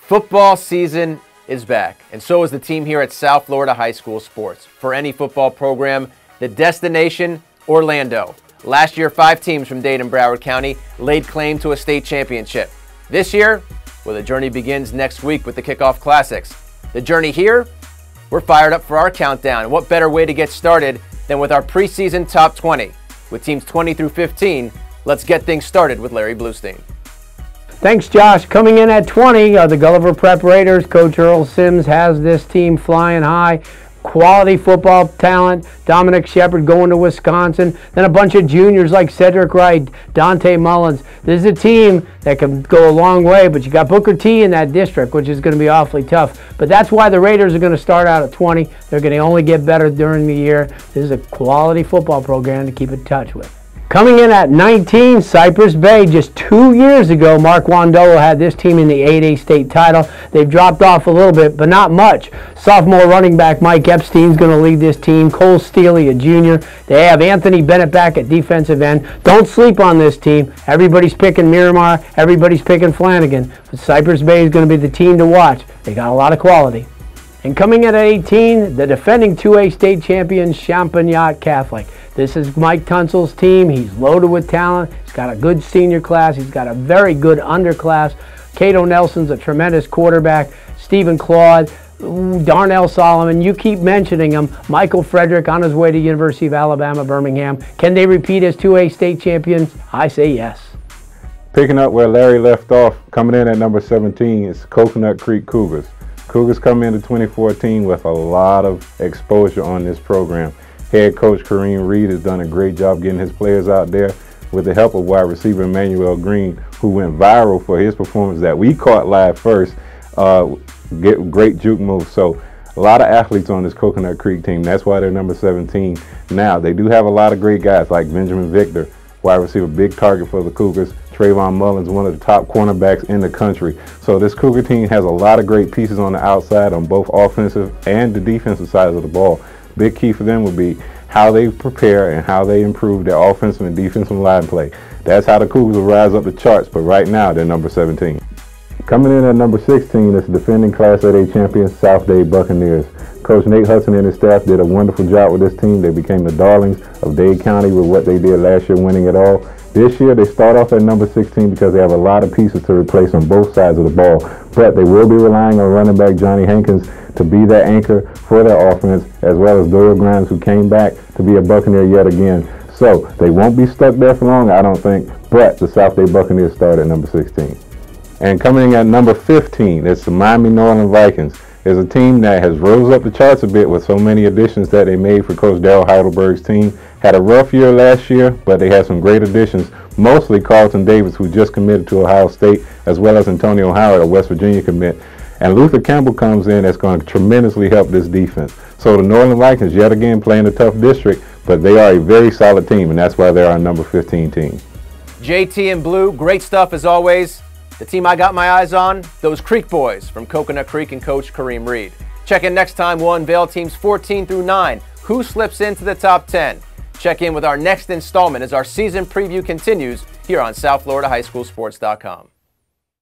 Football season is back, and so is the team here at South Florida High School Sports. For any football program, the destination, Orlando. Last year, 5 teams from Dade and Broward County laid claim to a state championship. This year, well, the journey begins next week with the Kickoff Classics. The journey here, we're fired up for our countdown. And what better way to get started than with our preseason top 20? With teams 20 through 15, let's get things started with Larry Bluestein. Thanks, Josh. Coming in at 20 are the Gulliver Prep Raiders. Coach Earl Sims has this team flying high. Quality football talent. Dominic Shepard going to Wisconsin. Then a bunch of juniors like Cedric Wright, Dante Mullins. This is a team that can go a long way, but you got Booker T in that district, which is going to be awfully tough. But that's why the Raiders are going to start out at 20. They're going to only get better during the year. This is a quality football program to keep in touch with. Coming in at 19, Cypress Bay. Just 2 years ago, Mark Wandolo had this team in the 8A state title. They've dropped off a little bit, but not much. Sophomore running back Mike Epstein's going to lead this team. Cole Steely, a junior. They have Anthony Bennett back at defensive end. Don't sleep on this team. Everybody's picking Miramar. Everybody's picking Flanagan. But Cypress Bay is going to be the team to watch. They got a lot of quality. And coming in at 18, the defending 2A state champion, Champagnat Catholic. This is Mike Tunsil's team. He's loaded with talent. He's got a good senior class. He's got a very good underclass. Cato Nelson's a tremendous quarterback. Stephen Claude, Darnell Solomon, you keep mentioning him. Michael Frederick on his way to University of Alabama, Birmingham. Can they repeat as 2A state champions? I say yes. Picking up where Larry left off, coming in at number 17 is Coconut Creek Cougars. Cougars come into 2014 with a lot of exposure on this program. Head coach Kareem Reed has done a great job getting his players out there with the help of wide receiver Emmanuel Green, who went viral for his performance that we caught live first. Get great juke moves. So a lot of athletes on this Coconut Creek team. That's why they're number 17. Now, they do have a lot of great guys like Benjamin Victor, wide receiver, big target for the Cougars. Trayvon Mullins, one of the top cornerbacks in the country. So this Cougar team has a lot of great pieces on the outside on both offensive and the defensive sides of the ball. Big key for them would be how they prepare and how they improve their offensive and defensive line play. That's how the Cougars will rise up the charts, but right now they're number 17. Coming in at number 16 is defending Class 8A champions, South Dade Buccaneers. Coach Nate Hudson and his staff did a wonderful job with this team. They became the darlings of Dade County with what they did last year, winning it all. This year, they start off at number 16 because they have a lot of pieces to replace on both sides of the ball. But they will be relying on running back Johnny Hankins to be that anchor for their offense, as well as Doyle Grimes, who came back to be a Buccaneer yet again. So they won't be stuck there for long, I don't think, but the South Dade Buccaneers start at number 16. And coming in at number 15, it's the Miami Norland Vikings. It's a team that has rose up the charts a bit with so many additions that they made for Coach Darrell Heidelberg's team. Had a rough year last year, but they had some great additions, mostly Carlton Davis, who just committed to Ohio State, as well as Antonio Howard, a West Virginia commit. And Luther Campbell comes in that's going to tremendously help this defense. So the Norland Vikings, yet again, playing a tough district, but they are a very solid team, and that's why they're our number 15 team. JT and Blue, great stuff as always. The team I got my eyes on, those Creek boys from Coconut Creek and Coach Kareem Reed. Check in next time we'll unveil teams 14 through 9. Who slips into the top 10? Check in with our next installment as our season preview continues here on SouthFloridaHighSchoolSports.com.